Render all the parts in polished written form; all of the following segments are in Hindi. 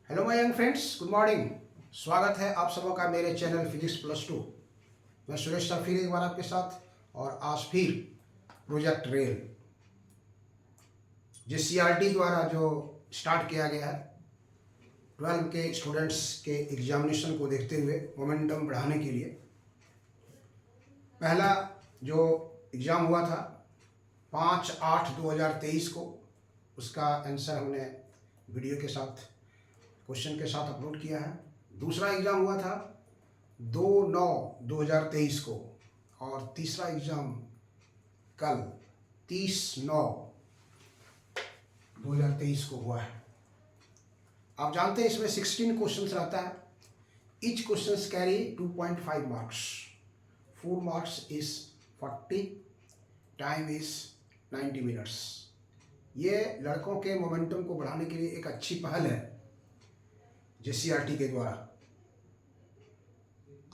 Hello my young friends, good morning. स्वागत है आप सबों का मेरे चैनल फिजिक्स प्लस टू। मैं सुरेश सर फिर एक बार आपके साथ, और आज फिर प्रोजेक्ट रेल JCRT द्वारा जो स्टार्ट किया गया है 12 के स्टूडेंट्स के एग्जामिनेशन को देखते हुए मोमेंटम बढ़ाने के लिए पहला जो एग्ज़ाम हुआ था 5/8/2023 को, उसका आंसर हमने वीडियो के साथ क्वेश्चन के साथ अपलोड किया है। दूसरा एग्ज़ाम हुआ था 2/9/2023 को, और तीसरा एग्ज़ाम कल 30/9/2023 को हुआ है। आप जानते हैं इसमें 16 क्वेश्चंस रहता है। Each questions carry 2.5 marks. 4 marks is 40, time is 90 minutes. ये लड़कों के मोमेंटम को बढ़ाने के लिए एक अच्छी पहल है JCRT के द्वारा।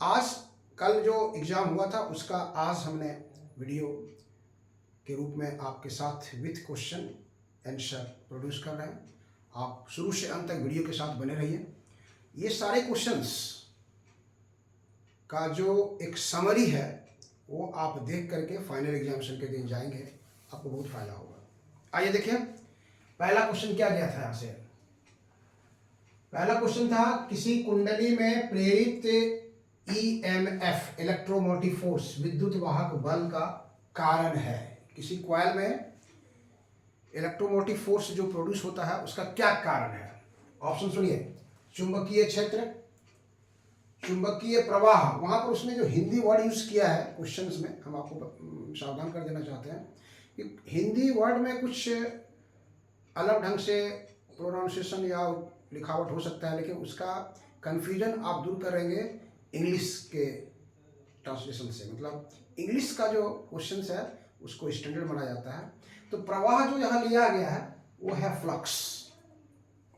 आज कल जो एग्ज़ाम हुआ था उसका आज हमने वीडियो के रूप में आपके साथ विथ क्वेश्चन आंसर प्रोड्यूस कर रहे हैं। आप शुरू से अंत तक वीडियो के साथ बने रहिए। ये सारे क्वेश्चंस का जो एक समरी है वो आप देख करके फाइनल एग्जामिनेशन के दिन जाएंगे, आपको बहुत फायदा होगा। आइए देखिए, पहला क्वेश्चन क्या गया था यहाँ से। पहला क्वेश्चन था किसी कुंडली में प्रेरित EMF इलेक्ट्रोमोटिव फोर्स विद्युत वाहक बल का कारण है। किसी कॉइल में इलेक्ट्रोमोटिव फोर्स जो प्रोड्यूस होता है उसका क्या कारण है। ऑप्शन सुनिए, चुंबकीय क्षेत्र, चुंबकीय प्रवाह। वहां पर उसने जो हिंदी वर्ड यूज किया है क्वेश्चंस में, हम आपको सावधान कर देना चाहते हैं कि हिंदी वर्ड में कुछ अलग ढंग से प्रोनाउंसिएशन या लिखावट हो सकता है, लेकिन उसका कन्फ्यूजन आप दूर करेंगे इंग्लिश के ट्रांसलेशन से। मतलब इंग्लिश का जो क्वेश्चन है उसको स्टैंडर्ड माना जाता है। तो प्रवाह जो यहाँ लिया गया है वो है फ्लक्स,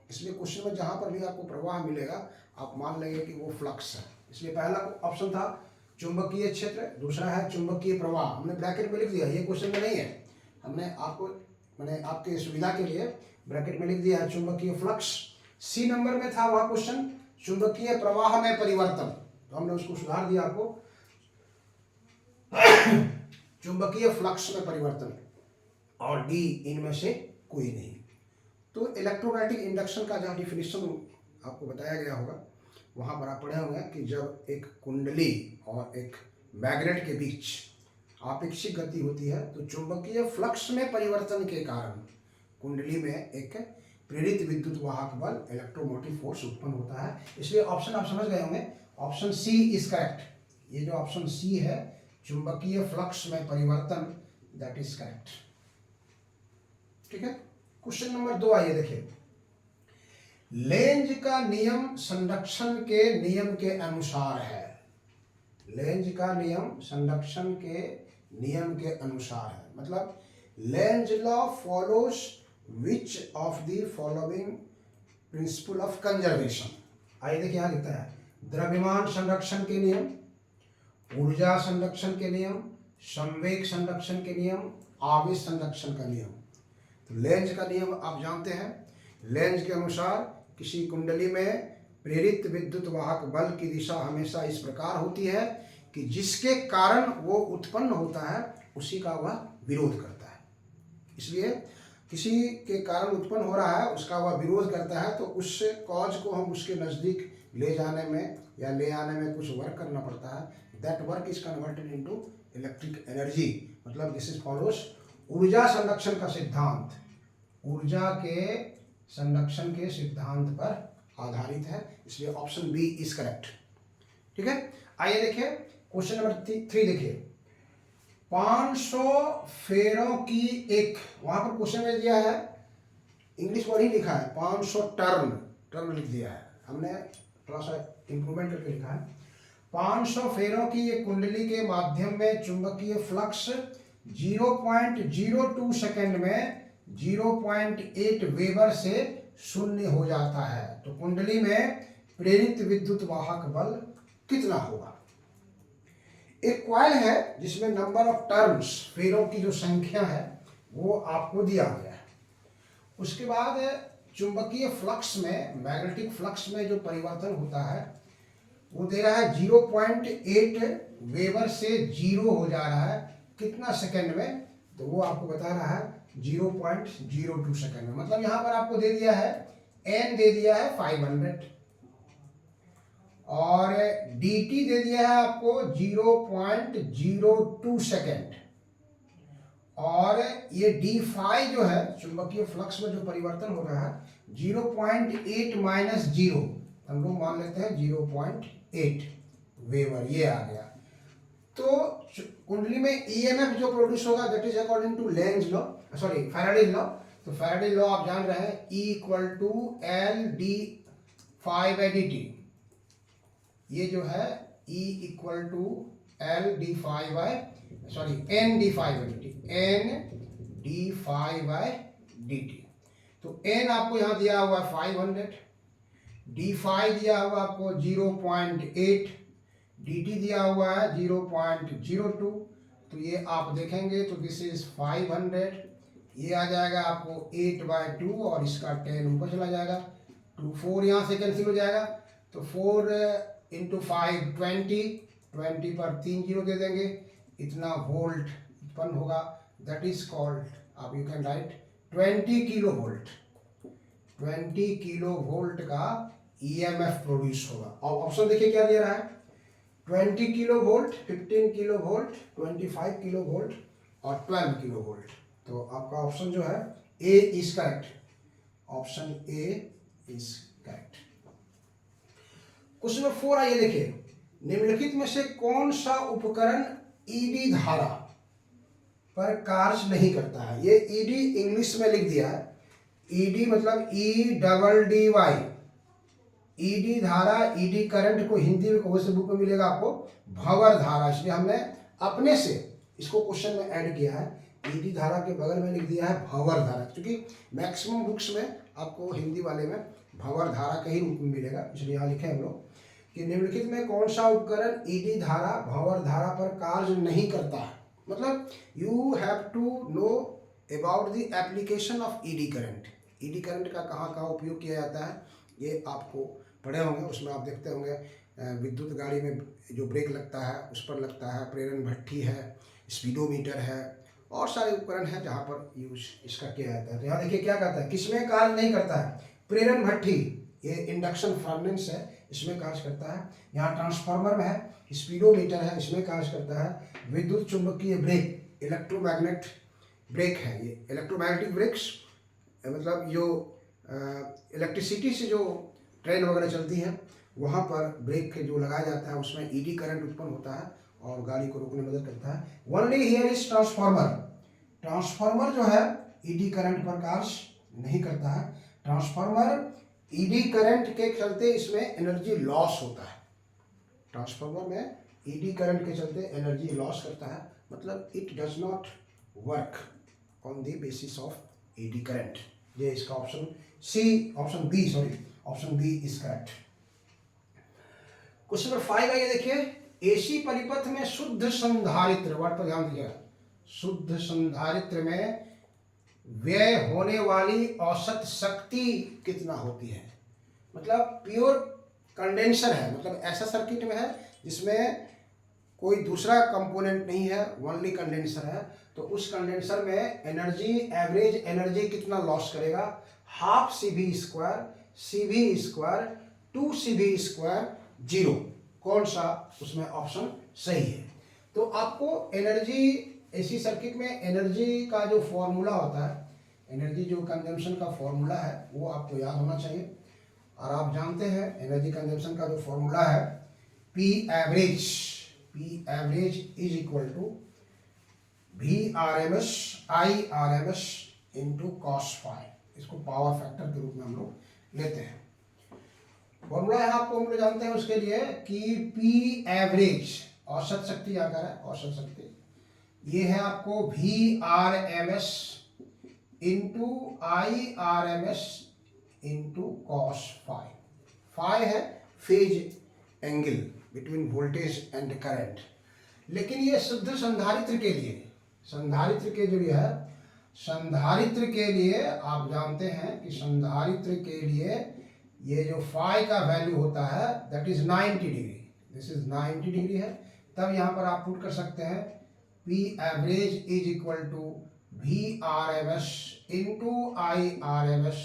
इसलिए क्वेश्चन में जहाँ पर भी आपको प्रवाह मिलेगा आप मान लेंगे कि वो फ्लक्स है। इसलिए पहला ऑप्शन था चुंबकीय क्षेत्र, दूसरा है चुंबकीय प्रवाह। हमने ब्रैकेट में लिख दिया, ये क्वेश्चन में नहीं है, हमने आपको मैंने आपके सुविधा के लिए ब्रैकेट में लिख दिया है चुंबकीय फ्लक्स। सी नंबर में था वह क्वेश्चन चुंबकीय प्रवाह में परिवर्तन, तो हमने उसको सुधार दिया आपको चुंबकीय फ्लक्स में परिवर्तन, और डी इनमें से कोई नहीं। तो इलेक्ट्रोमैग्नेटिक इंडक्शन का जहाँ डिफिनेशन आपको बताया गया होगा वहाँ पर आप पढ़े होंगे कि जब एक कुंडली और एक मैग्नेट के बीच आपेक्षिक गति होती है तो चुंबकीय फ्लक्स में परिवर्तन के कारण कुंडली में एक प्रेरित विद्युत वाहक बल इलेक्ट्रोमोटिव फोर्स उत्पन्न होता है। इसलिए ऑप्शन आप समझ गए होंगे, ऑप्शन सी इज करेक्ट। ये जो ऑप्शन सी है चुंबकीय फ्लक्स में परिवर्तन, दैट इज करेक्ट। ठीक है। क्वेश्चन नंबर 2 आइए देखिए। लेंज का नियम संरक्षण के नियम के अनुसार है। लेंज का नियम संरक्षण के नियम के अनुसार है, मतलब Lenz law follows which of the following principle of conservation. आइए देखिए, यहाँ लिखता है द्रव्यमान संरक्षण के नियम, ऊर्जा संरक्षण के नियम, संवेग संरक्षण के नियम, आवेश संरक्षण का नियम। तो लेंज का नियम आप जानते हैं, लेंज के अनुसार किसी कुंडली में प्रेरित विद्युत वाहक बल की दिशा हमेशा इस प्रकार होती है कि जिसके कारण वो उत्पन्न होता है उसी का वह विरोध करता है। इसलिए किसी के कारण उत्पन्न हो रहा है उसका वह विरोध करता है, तो उस कॉज को हम उसके नज़दीक ले जाने में या ले आने में कुछ वर्क करना पड़ता है। That work is converted into electric energy. मतलब दिस इज फॉलोज ऊर्जा संरक्षण का सिद्धांत, ऊर्जा के संरक्षण के सिद्धांत पर आधारित है। इसलिए ऑप्शन बी इज करेक्ट। ठीक है। आइए देखिए क्वेश्चन नंबर 3 देखिए। 500 फेरों की एक, वहां पर क्वेश्चन में दिया है इंग्लिश वर्ड ही लिखा है 500 टर्न लिख दिया है, हमने थोड़ा सा इंप्रूवमेंट करके लिखा है 500 फेरों की एक कुंडली के माध्यम में चुंबकीय फ्लक्स 0.02 सेकेंड में 0.8 वेबर से शून्य हो जाता है। तो कुंडली में प्रेरित विद्युत वाहक बल कितना होगा। एक कॉइल है जिसमें नंबर ऑफ टर्न्स, फेरों की जो संख्या है वो आपको दिया गया है। उसके बाद चुंबकीय फ्लक्स में, मैग्नेटिक फ्लक्स में जो परिवर्तन होता है वो दे रहा है 0.8 वेबर से 0 हो जा रहा है कितना सेकंड में, तो वो आपको बता रहा है 0.02 सेकंड में। मतलब यहां पर आपको दे दिया है n दे दिया है 500 और dt दे दिया है आपको 0.02 सेकंड, और ये डी फाई जो है चुंबकीय फ्लक्स में जो परिवर्तन हो रहा है 0.8 माइनस 0, हम लोग मान लेते हैं 0.8 वेबर, ये आ गया। तो कुंडली में ईएमएफ जो प्रोड्यूस होगा that is according to Lenz law, sorry Faraday law. तो फैराडे लॉ आप जान रहे हैं, E equal to L D phi by D T, ये जो है E equal to L D phi by, sorry N D phi by D T, N D phi by D T. तो एन आपको यहाँ दिया हुआ है 500, डी फाई दिया हुआ आपको 0.8, डी टी दिया हुआ है 0.02। तो ये आप देखेंगे तो दिस इज 500, ये आ जाएगा आपको 8/2 और इसका 10 ऊपर चला जाएगा, 2 4 यहाँ से कैंसिल हो जाएगा, तो 4 इंटू 5 20 पर 3 जीरो दे देंगे, इतना वोल्ट उत्पन्न होगा, दैट इज कॉल्ड, आप you can write 20 kilo volt, 20 kilo volt का ईएमएफ प्रोड्यूस होगा। और ऑप्शन देखिए क्या दे रहा है, 20 kilo volt, 15 kilo volt, 25 kilo volt और 12 किलो वोल्ट। तो आपका ऑप्शन जो है A is correct, option A is correct. Question number 4 आइए देखिए, निम्नलिखित में से कौन सा उपकरण ईडी धारा पर कार्य नहीं करता है। ये ईडी इंग्लिश में लिख दिया है, ईडी मतलब EDDY, ईडी धारा, ईडी करंट को हिंदी में कौन से बुक में मिलेगा आपको, भंवर धारा, इसलिए हमने अपने से इसको क्वेश्चन में ऐड किया है, ईडी धारा के बगल में लिख दिया है भंवर धारा, क्योंकि मैक्सिमम बुक्स में आपको हिंदी वाले में भंवर धारा का ही रूप में मिलेगा, इसलिए यहाँ लिखे हम लोग कि निम्नलिखित में कौन सा उपकरण ईडी धारा भंवर धारा पर कार्य नहीं करता है। मतलब you have to know about the application of eddy current, eddy current का कहाँ कहाँ उपयोग किया जाता है ये आपको पढ़े होंगे, उसमें आप देखते होंगे विद्युत गाड़ी में जो ब्रेक लगता है उस पर लगता है, प्रेरण भट्ठी है, स्पीडोमीटर है और सारे उपकरण हैं जहाँ पर यूज इसका किया जाता है। तो यहाँ देखिए क्या कहता है, किसमें कार्य नहीं करता है, प्रेरण भट्ठी, ये इंडक्शन फर्नेस है, इसमें कार्य करता है। यहाँ ट्रांसफार्मर में है, स्पीडोमीटर है, इसमें कार्य करता है। विद्युत चुंबकीय ब्रेक, इलेक्ट्रोमैग्नेट ब्रेक है, ये इलेक्ट्रोमैग्नेटिक ब्रेक्स मतलब जो इलेक्ट्रिसिटी से जो ट्रेन वगैरह चलती हैं वहाँ पर ब्रेक जो लगाया जाता है उसमें ईडी करंट उत्पन्न होता है और गाड़ी को रोकने में मदद करता है। Only here is transformer, transformer जो है ईडी करंट पर कार्य नहीं करता है। ट्रांसफार्मर ईडी करंट के चलते इसमें एनर्जी लॉस होता है, ट्रांसफार्मर में ईडी करंट के चलते एनर्जी लॉस करता है, मतलब it does not work on the basis of eddy current. ये इसका option C, option B, sorry option B is correct. Question number 5 आइए देखिए, एसी परिपथ में शुद्ध संधारित्र, वर्ड पर ध्यान दीजिएगा, शुद्ध संधारित्र में व्यय होने वाली औसत शक्ति कितना होती है। मतलब प्योर कंडेंसर है, मतलब ऐसा सर्किट में है जिसमें कोई दूसरा कंपोनेंट नहीं है, ओनली कंडेंसर है, तो उस कंडेंसर में एनर्जी, एवरेज एनर्जी कितना लॉस करेगा, हाफ CV², CV², 2CV², 0, कौन सा उसमें ऑप्शन सही है। तो आपको एनर्जी, एसी सर्किट में एनर्जी का जो फॉर्मूला होता है, एनर्जी जो कंजम्पशन का फॉर्मूला है वो आपको याद होना चाहिए, और आप जानते हैं एनर्जी कंजम्पशन का जो फॉर्मूला है P average is equal to VRMS IRMS into cos phi, इसको पावर फैक्टर के रूप में हम लोग लेते हैं। फॉर्मूला है आपको हम लोग जानते हैं उसके लिए कि P एवरेज औसत शक्ति आकर है, औसत शक्ति ये है आपको VRMS into IRMS into cos phi, phi है phase angle between voltage and current. लेकिन ये शुद्ध संधारित्र के लिए, संधारित्र के जो है संधारित्र के लिए आप जानते हैं कि संधारित्र के लिए ये जो फाई का वैल्यू होता है that is 90 degree, this is 90 degree है। तब यहाँ पर आप पुट कर सकते हैं P average is equal to V RMS into I RMS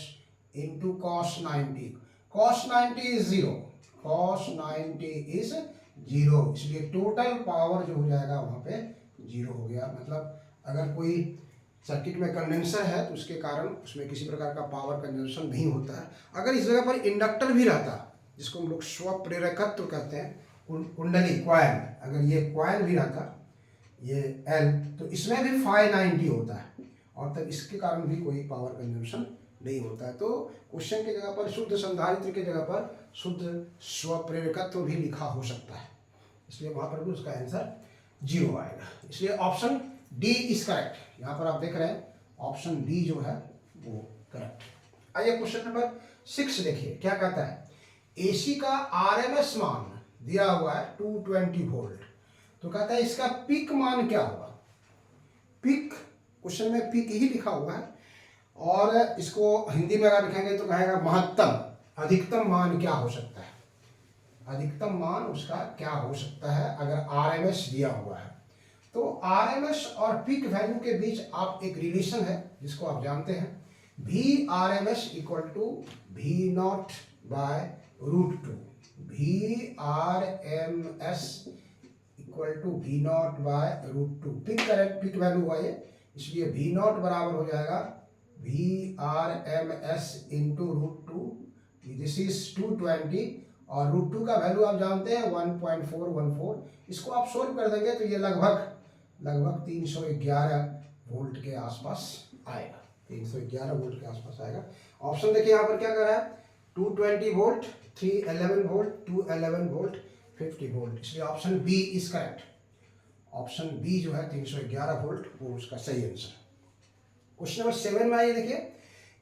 into cos 90। cos 90 is 0, cos 90 is 0, इसलिए टोटल पावर जो हो जाएगा वहाँ पे 0 हो गया। मतलब अगर कोई सर्किट में कंडेंसर है तो उसके कारण उसमें किसी प्रकार का पावर कंजम्पशन नहीं होता है। अगर इस जगह पर इंडक्टर भी रहता, जिसको हम लोग स्व प्रेरकत्व कहते हैं, कुंडली कॉइल, अगर ये कॉइल भी रहता ये L, तो इसमें भी फाई 90 होता है और तब इसके कारण भी कोई पावर कंजम्पशन नहीं होता है। तो क्वेश्चन की जगह पर शुद्ध संधारित्र की जगह पर शुद्ध स्व प्रेरकत्व भी लिखा हो सकता है, इसलिए वहां पर भी उसका आंसर 0 आएगा। इसलिए ऑप्शन डी इज करेक्ट। यहाँ पर आप देख रहे हैं ऑप्शन डी जो है वो करेक्ट। आइए क्वेश्चन नंबर 6 देखिए क्या कहता है। एसी का आरएमएस मान दिया हुआ है 220 वोल्ट, तो कहता है इसका पीक मान क्या होगा। पीक, क्वेश्चन में पीक ही लिखा हुआ है और इसको हिंदी में अगर लिखेंगे तो कहेगा महत्तम, अधिकतम मान क्या हो सकता है, अधिकतम मान उसका क्या हो सकता है अगर आरएमएस दिया हुआ है। तो आरएमएस और पीक वैल्यू के बीच आप एक रिलेशन है जिसको आप जानते हैं, V RMS equal to V naught by root 2, V RMS equal to V naught by root 2। Peak correct, peak value हुआ ये, इसलिए वी नॉट बराबर हो जाएगा V R M S into root 2, this is 220 और रूट 2 का वैल्यू आप जानते हैं 1.414। इसको आप सोल्व कर देंगे तो ये लगभग 311 वोल्ट के आसपास आएगा, 311 वोल्ट के आसपास आएगा। ऑप्शन देखिए यहाँ पर क्या कर रहा है, 220 वोल्ट, 311 वोल्ट, 211 वोल्ट, 50 वोल्ट, इसलिए option B is correct. Option B जो है 311 वोल्ट वो उसका सही आंसर। क्वेश्चन नंबर 7 में आइए देखिए।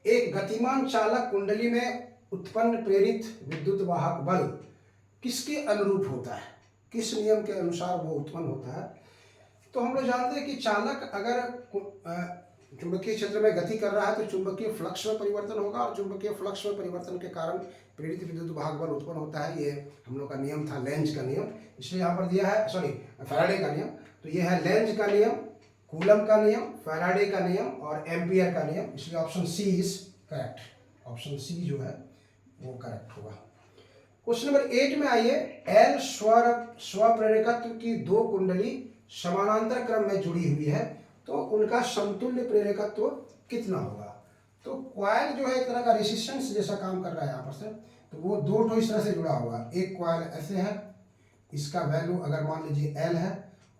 एक गतिमान चालक कुंडली में उत्पन्न प्रेरित विद्युत वाहक बल किसके अनुरूप होता है, किस नियम के अनुसार वो उत्पन्न होता है। तो हम लोग जानते हैं कि चालक अगर चुंबकीय क्षेत्र में गति कर रहा है तो चुंबकीय फ्लक्स में परिवर्तन होगा और चुंबकीय फ्लक्स में परिवर्तन के कारण प्रेरित विद्युत वाहक बल उत्पन्न होता है। ये हम लोग का नियम था, लेंज का नियम, इसलिए यहाँ पर दिया है, सॉरी फैराडे का नियम। तो ये है लेंज का नियम, कूलम का नियम, फैराडे का नियम और एम्पियर का नियम, इसलिए option C is correct. Option C जो है वो करेक्ट होगा। क्वेश्चन नंबर 8 में आइए। एल स्वप्रेरकत्व की दो कुंडली समानांतर क्रम में जुड़ी हुई है तो उनका समतुल्य प्रेरकत्व कितना होगा। तो कॉइल जो है एक तरह का रेसिस्टेंस जैसा काम कर रहा है यहाँ पर से, तो वो दो ठो इस तरह से जुड़ा हुआ है। एक कॉइल ऐसे है, इसका वैल्यू अगर मान लीजिए एल है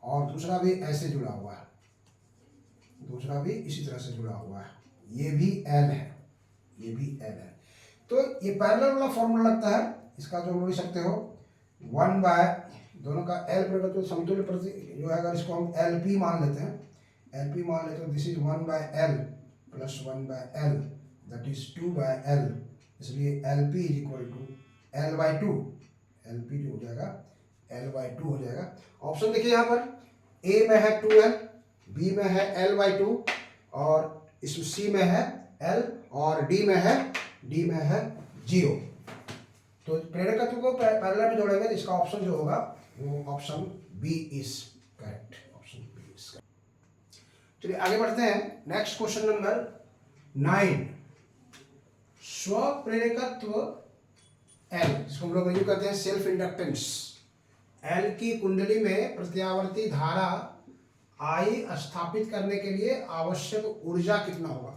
और दूसरा भी ऐसे जुड़ा हुआ है, दूसरा भी इसी तरह से जुड़ा हुआ है, ये भी एल है, ये भी एल है। तो ये पैरेलल वाला फॉर्मूला लगता है इसका, जो लिख सकते हो 1 बाय दोनों का एल प्रेरकत्व समतुल्य प्रति जो है, अगर इसको हम एल पी मान लेते हैं, एल पी मान लेते हैं, this is 1 by L plus 1 by L that is 2 by L, इसलिए L P is equal to L by 2, L P जो हो जाएगा एल बाई 2 हो जाएगा। ऑप्शन देखिए यहाँ पर, ए में है 2l, बी में है एल बाई 2 और इसमें सी में है एल और डी में है 0। तो प्रेरकत्व को पैरेलल में जोड़ेंगे तो इसका ऑप्शन जो होगा वो option B is correct, option B is correct. चलिए आगे बढ़ते हैं। Next question number 9। स्व प्रेरकत्व एल, जिसको हम लोग रिव्यू करते हैं सेल्फ इंडक्टेंस, एल की कुंडली में प्रत्यावर्ती धारा आई स्थापित करने के लिए आवश्यक ऊर्जा कितना होगा।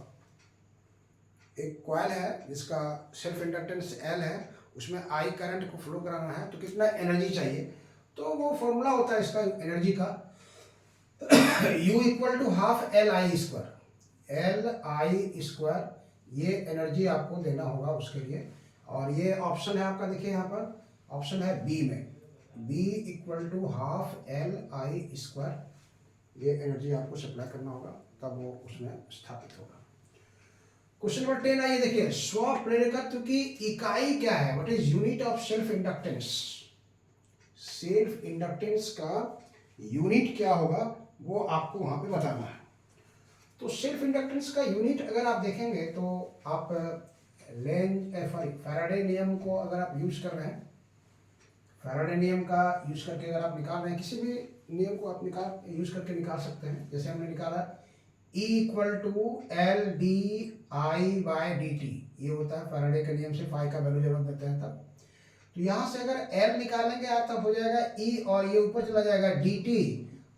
एक कॉइल है जिसका सेल्फ इंडक्टेंस एल है, उसमें आई करंट को फ्लो कराना है तो कितना एनर्जी चाहिए। तो वो फॉर्मूला होता है इसका एनर्जी का, U equal to half L I square, L I square, ये एनर्जी आपको देना होगा उसके लिए। और ये ऑप्शन है आपका, देखिए यहाँ पर ऑप्शन है बी में, B equal to half L I square, ये एनर्जी आपको सप्लाई करना होगा तब वो उसमें स्थापित होगा। क्वेश्चन नंबर 10 आइए देखिए। स्व प्रेरकत्व की इकाई क्या है, what is unit of self inductance. Self inductance का यूनिट क्या होगा वो आपको वहां पे बताना है। तो सेल्फ इंडक्टेंस का यूनिट अगर आप देखेंगे तो आप फैराडे नियम को अगर आप यूज कर रहे हैं, फैराडे नियम का यूज करके अगर आप निकाल रहे हैं, किसी भी नियम को आप यूज करके निकाल सकते हैं। जैसे हमने निकाला E equal to L D I by D T, ये होता है फैराडे के नियम से फाई का वैल्यू जब हम देते हैं तब। तो यहाँ से अगर एल निकालेंगे आप तब हो जाएगा E और ये ऊपर चला जाएगा डी टी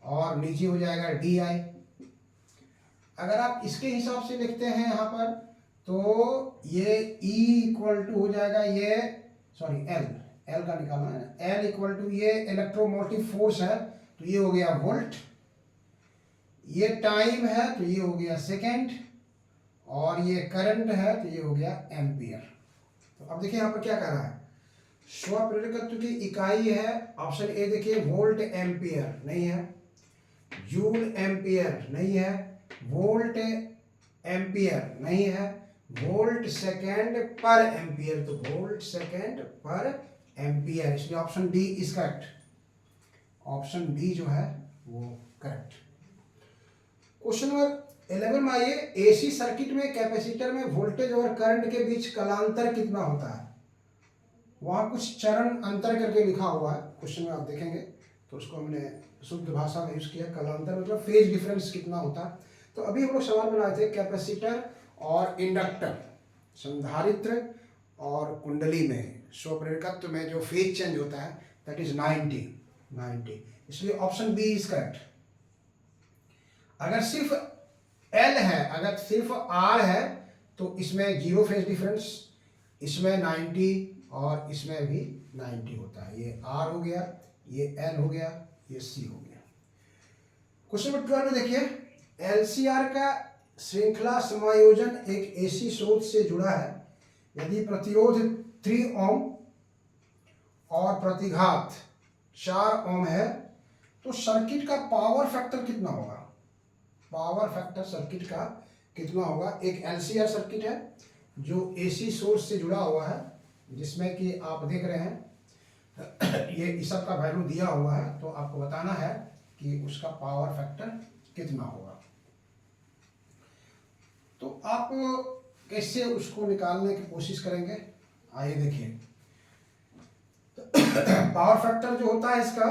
और नीचे हो जाएगा डी आई। अगर आप इसके हिसाब से लिखते हैं यहाँ पर तो ये E इक्वल टू हो जाएगा ये एल का निकालना है, एल इक्वल टू ये इलेक्ट्रोमोटिव फोर्स है तो ये हो गया वोल्ट, ये टाइम है तो ये हो गया सेकेंड, और ये करंट है तो ये हो गया एम्पियर। तो अब देखिए यहाँ पर क्या कह रहा है, स्वप्रेरकत्व की इकाई है, ऑप्शन ए देखिए वोल्ट एम्पियर नहीं है, जूल एम्पियर नहीं है, वोल्ट एम्पियर नहीं है, वोल्ट सेकेंड पर एम्पियर, तो वोल्ट सेकेंड पर एम्पियर, इसलिए option D is correct. Option D जो है वो करेक्ट। क्वेश्चन नंबर 11 में आइए, एसी सर्किट में कैपेसिटर में वोल्टेज और करंट के बीच कलांतर कितना होता है। वहां कुछ चरण अंतर करके लिखा हुआ है, क्वेश्चन में आप देखेंगे तो उसको हमने शुद्ध भाषा में यूज किया, कलांतर मतलब फेज डिफरेंस कितना होता है। तो अभी हम लोग सवाल बनाए थे कैपेसिटर और इंडक्टर, संधारित्र और कुंडली में स्वप्रेरकत्व में जो फेज चेंज होता है दैट इज 90, इसलिए ऑप्शन बी इज करेक्ट। अगर सिर्फ एल है, अगर सिर्फ आर है तो इसमें जीरो फेज डिफरेंस, इसमें 90 और इसमें भी 90 होता है। ये आर हो गया, ये एल हो गया, ये सी हो गया। क्वेश्चन नंबर 12 में देखिए, एलसीआर का श्रृंखला समायोजन एक एसी स्रोत से जुड़ा है यदि प्रतिरोध 3 ओम और प्रतिघात 4 ओम है तो सर्किट का पावर फैक्टर कितना होगा। पावर फैक्टर सर्किट का कितना होगा। एक एलसीआर सर्किट है जो एसी सोर्स से जुड़ा हुआ है, जिसमें कि आप देख रहे हैं ये इस सब का वैल्यू दिया हुआ है, तो आपको बताना है कि उसका पावर फैक्टर कितना होगा। तो आप कैसे उसको निकालने की कोशिश करेंगे, आइए देखिए। पावर फैक्टर जो होता है इसका,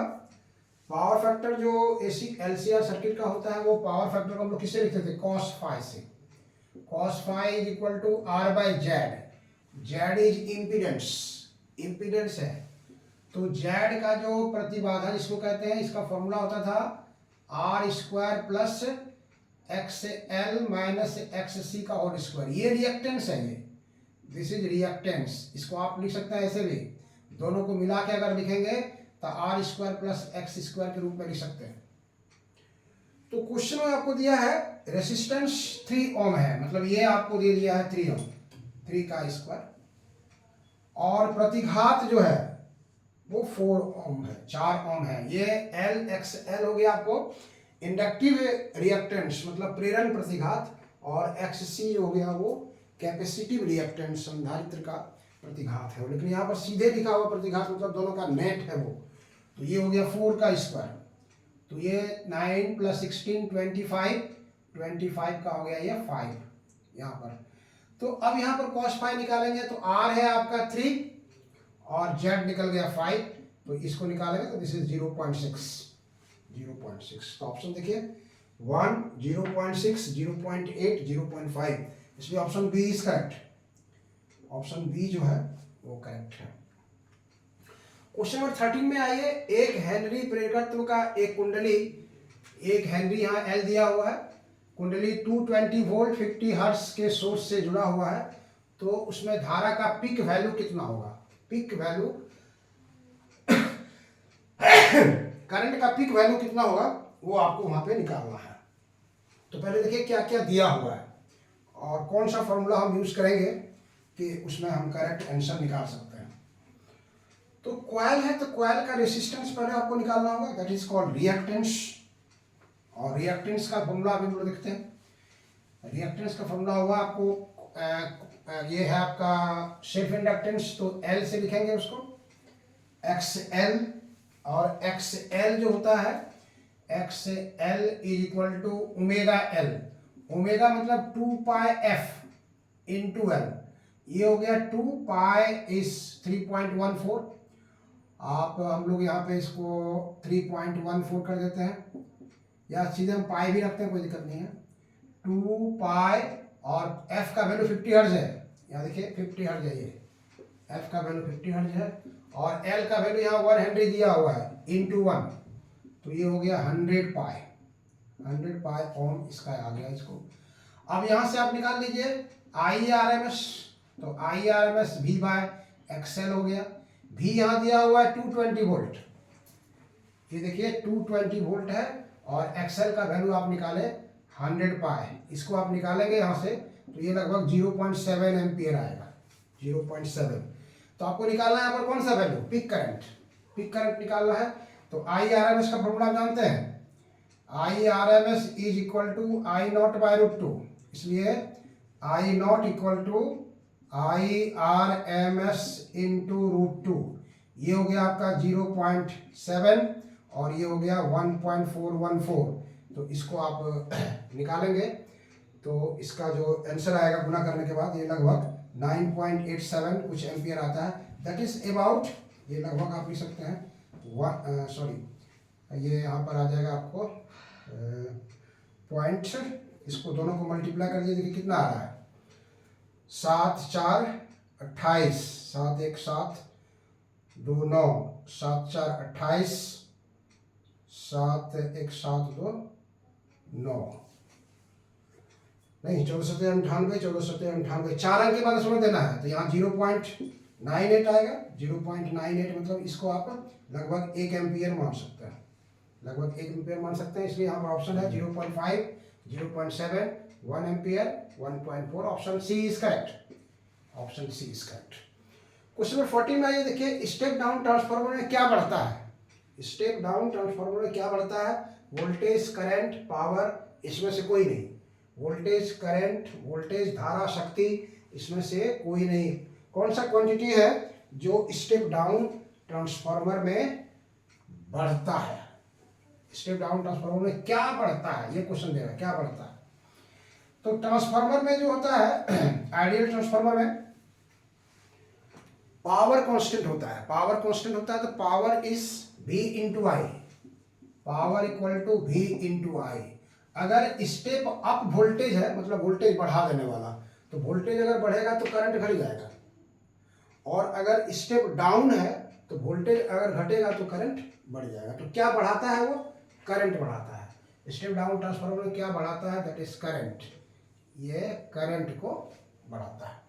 पावर फैक्टर जो एसी एलसीआर सर्किट का होता है वो पावर फैक्टर को हम लोग किससे लिखते थे, कॉस फाई से। Cos phi is equal to R by Z. Z is impedance, impedance है तो जेड का जो प्रतिबाधा जिसको कहते हैं, इसका फॉर्मूला होता था R square plus X L minus X C का होल स्क्वायर। ये रिएक्टेंस है, ये दिस इज रिएक्टेंस। इसको आप लिख सकते हैं ऐसे भी, दोनों को मिला के अगर लिखेंगे तो R square plus X square के रूप में लिख सकते हैं। तो क्वेश्चन में आपको दिया है रेसिस्टेंस 3 ओम है, मतलब ये आपको दे दिया है 3 ओम, 3 का स्क्वायर, और प्रतिघात जो है वो 4 ओम है, 4 ओम है। ये एल एक्स एल हो गया आपको इंडक्टिव रिएक्टेंस मतलब प्रेरण प्रतिघात, और एक्स सी हो गया वो कैपेसिटिव रिएक्टेंस संधारित्र का प्रतिघात है। लेकिन यहाँ पर सीधे लिखा हुआ प्रतिघात मतलब दोनों का नेट है वो, तो ये हो गया 4 का स्क्वायर, तो ये 9 + 16 25 का हो गया ये 5 यहाँ पर। तो अब यहाँ पर cos फाई निकालेंगे तो r है आपका 3 और z निकल गया 5, तो इसको निकालेंगे तो दिस इज 0.6। तो ऑप्शन देखिए 1, 0.6, 0.8, 0.5, इसलिए option B is correct. Option B जो है वो करेक्ट है। क्वेश्चन नंबर 13 में आइए, 1 हेनरी प्रेरकत्व का एक कुंडली, 1 हेनरी यहाँ एल दिया हुआ है, कुंडली 220 वोल्ट 50 हर्ट्ज के सोर्स से जुड़ा हुआ है, तो उसमें धारा का पीक वैल्यू कितना होगा। पीक वैल्यू करंट का पीक वैल्यू कितना होगा वो आपको वहां पे निकालना है। तो पहले देखिए क्या क्या दिया हुआ है और कौन सा फॉर्मूला हम यूज करेंगे कि उसमें हम करेक्ट आंसर निकाल सकते हैं। तो कॉइल है तो कॉइल का रेसिस्टेंस पहले आपको निकालना होगा, दैट इज कॉल्ड रिएक्टेंस, और रिएक्टेंस का फॉर्मूला अभी हम लोग देखते हैं। रिएक्टेंस का फॉर्मूला होगा आपको ये है आपका सेल्फ इंडक्टेंस, तो एल से लिखेंगे उसको एक्स एल, और एक्स एल जो होता है X L is equal to omega L. Omega मतलब 2 पाई एफ इंटू एल, ये हो गया 2 पाई इस 3.14, आप हम लोग यहाँ पे इसको 3.14 कर देते हैं, या सीधे हम पाई भी रखते हैं, कोई दिक्कत नहीं है। 2 पाई और एफ का वैल्यू 50 हर्ट्ज है, यहाँ देखिए 50 हर्ट्ज है, ये एफ का वैल्यू 50 हर्ट्ज है, और एल का वैल्यू यहाँ 1 हेनरी दिया हुआ है इंटू 1, तो ये हो गया 100 पाई ओम, इसका आ गया इसको। अब यहाँ से आप निकाल लीजिए IRMS, तो IRMS V बाय एक्सएल हो गया। V यहाँ दिया हुआ है 220 वोल्ट, ये देखिए 220 वोल्ट है, और एक्सएल का वैल्यू आप निकाले 100 पाई, इसको आप निकालेंगे यहाँ से तो ये लगभग 0.7 एम्पियर आएगा, 0.7। तो आपको निकालना है यहाँ पर कौन सा वैल्यू, पिक करंट निकालना है। तो IRMS का फॉर्मूला आप जानते हैं, IRMS is equal to I naught by root 2, इसलिए I naught equal to IRMS into root 2, ये हो गया आपका 0.7 और ये हो गया 1.414। तो इसको आप निकालेंगे तो इसका जो आंसर आएगा गुना करने के बाद, ये लगभग 9.87 कुछ एम्पियर आता है, दैट इज अबाउट, ये लगभग आप लिख सकते हैं सॉरी, ये यहाँ पर आ जाएगा आपको पॉइंट, इसको दोनों को मल्टीप्लाई कर दिए, देखिए कितना आ रहा है, 7 4 28, 7 1 7 2 9, 7 4 28, 7 1 7 2 9, नहीं 1498, 1498, 4 अंक के बाद इसमें देना है, तो यहाँ 0.98 आएगा, 0.98 मतलब इसको आप लगभग 1 एम्पियर मान सकते हैं, लगभग 1 एम्पियर मान सकते हैं, इसलिए यहाँ पर ऑप्शन है 0.5, 0.7, 1 ampere, 1.4, option C is correct, option C is correct. Question number 14 में आइए, देखिए स्टेप डाउन ट्रांसफार्मर में क्या बढ़ता है, स्टेप डाउन ट्रांसफार्मर में क्या बढ़ता है, वोल्टेज, करंट, पावर, इसमें से कोई नहीं, वोल्टेज, करंट, वोल्टेज, धारा, शक्ति, इसमें से कोई नहीं। कौन सा क्वांटिटी है जो स्टेप डाउन ट्रांसफार्मर में बढ़ता है, स्टेप डाउन ट्रांसफार्मर में क्या बढ़ता है, ये क्वेश्चन दे रहा है, क्या बढ़ता है। तो ट्रांसफार्मर में जो होता है आइडियल ट्रांसफार्मर में पावर कांस्टेंट होता है, पावर कांस्टेंट होता है, तो power is V into I, power equal to V into I. अगर स्टेप अप वोल्टेज है, मतलब वोल्टेज बढ़ा देने वाला, तो वोल्टेज अगर बढ़ेगा तो करंट घट जाएगा, और अगर स्टेप डाउन है तो वोल्टेज अगर घटेगा तो करंट बढ़ जाएगा। तो क्या बढ़ाता है वो, करंट बढ़ाता है। स्टेप डाउन ट्रांसफार्मर में क्या बढ़ाता है, दैट इज करंट, ये करंट को बढ़ाता है।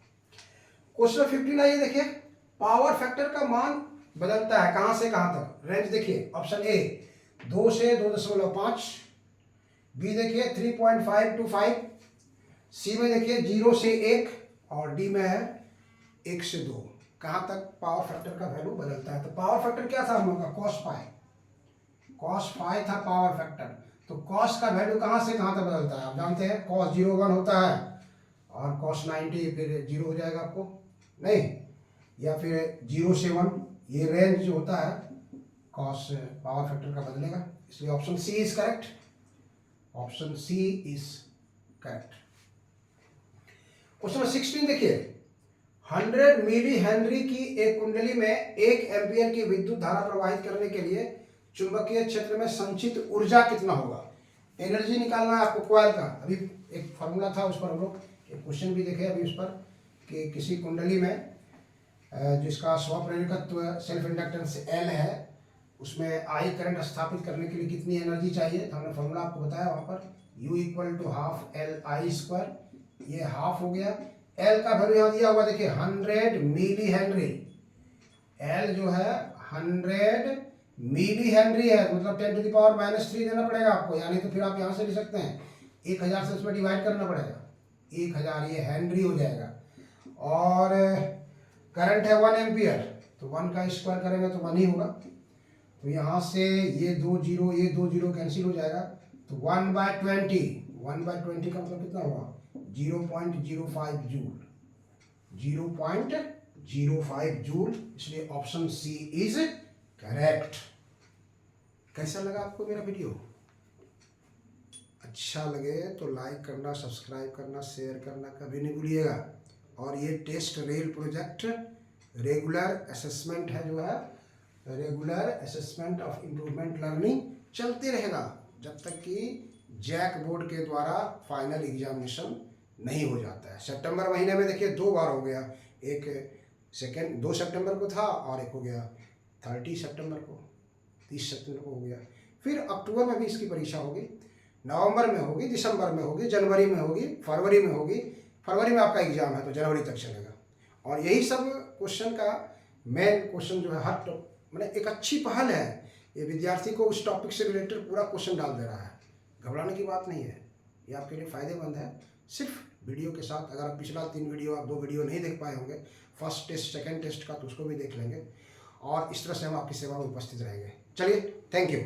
क्वेश्चन 15 आइए, देखिए पावर फैक्टर का मान बदलता है कहां से कहां तक, रेंज देखिए, ऑप्शन ए 2 से 2.5, बी देखिए 3.5 to 5, सी में देखिए 0 से 1, और डी में है 1 से 2, कहां तक पावर फैक्टर का वैल्यू बदलता है। तो पावर फैक्टर क्या था हम लोग का, cos फाई था पावर फैक्टर, तो cos का वैल्यू कहां से कहां तक बदलता है, आप जानते हैं cos 0 1 होता है, और cos 90 फिर 0 हो जाएगा आपको, नहीं, या फिर 0 से 1, ये रेंज जो होता है cos पावर फैक्टर का बदलेगा, इसलिए option C is correct, option C is correct. Question number 16 देखिए, 100 मिली हेनरी की एक कुंडली में 1 एम्पियर की विद्युत धारा प्रवाहित करने के लिए चुंबकीय क्षेत्र में संचित ऊर्जा कितना होगा। एनर्जी निकालना है आपको कॉइल का, अभी एक फार्मूला था उस पर हम लोग एक क्वेश्चन भी देखे अभी उस पर, कि किसी कुंडली में जिसका स्वप्रेरकत्व सेल्फ इंडक्टेंस L है, उसमें आई करंट स्थापित करने के लिए कितनी एनर्जी चाहिए, तो हमने फॉर्मूला आपको बताया वहाँ पर, U equal to half LI², ये हाफ हो गया। L का वैल्यू यहाँ दिया हुआ देखिए 100 मिली हेनरी, L जो है 100 मिली हेनरी है, मतलब 10⁻³ देना पड़ेगा आपको, यानी तो फिर आप यहाँ से लिख सकते हैं 1000 से उसमें डिवाइड करना पड़ेगा, 1000 ये हेनरी हो जाएगा, और करंट है 1 एम्पियर, तो 1 का स्क्वायर करेंगे तो 1 ही होगा, तो यहाँ से ये 2 0 ये 2 0 कैंसिल हो जाएगा, तो 1/20, 1/20 का मतलब कितना हुआ 0.05 जूल, 0.05 जूल, इसलिए ऑप्शन सी इज करेक्ट। कैसा लगा आपको मेरा वीडियो, अच्छा लगे तो लाइक करना, सब्सक्राइब करना, शेयर करना कभी नहीं भूलिएगा। और ये टेस्ट रेल प्रोजेक्ट रेगुलर असेसमेंट है जो है, regular assessment of improvement learning चलते रहेगा जब तक कि जैक बोर्ड के द्वारा फाइनल एग्जामिनेशन नहीं हो जाता है। सितंबर महीने में देखिए 2 बार हो गया, एक 2 सितंबर को था और एक हो गया 30 सितंबर को, 30 सितंबर को हो गया। फिर अक्टूबर में भी इसकी परीक्षा होगी, नवंबर में होगी, दिसंबर में होगी, जनवरी में होगी, फरवरी में होगी। फरवरी में आपका एग्जाम है तो जनवरी तक चलेगा। और यही सब क्वेश्चन का मेन क्वेश्चन जो है हर मैंने एक अच्छी पहल है, ये विद्यार्थी को उस टॉपिक से रिलेटेड पूरा क्वेश्चन डाल दे रहा है। घबराने की बात नहीं है, ये आपके लिए फ़ायदेमंद है। सिर्फ वीडियो के साथ, अगर आप पिछला 3 वीडियो, आप 2 वीडियो नहीं देख पाए होंगे, फर्स्ट टेस्ट सेकंड टेस्ट का, तो उसको भी देख लेंगे और इस तरह से हम आपकी सेवा में उपस्थित रहेंगे। चलिए, थैंक यू।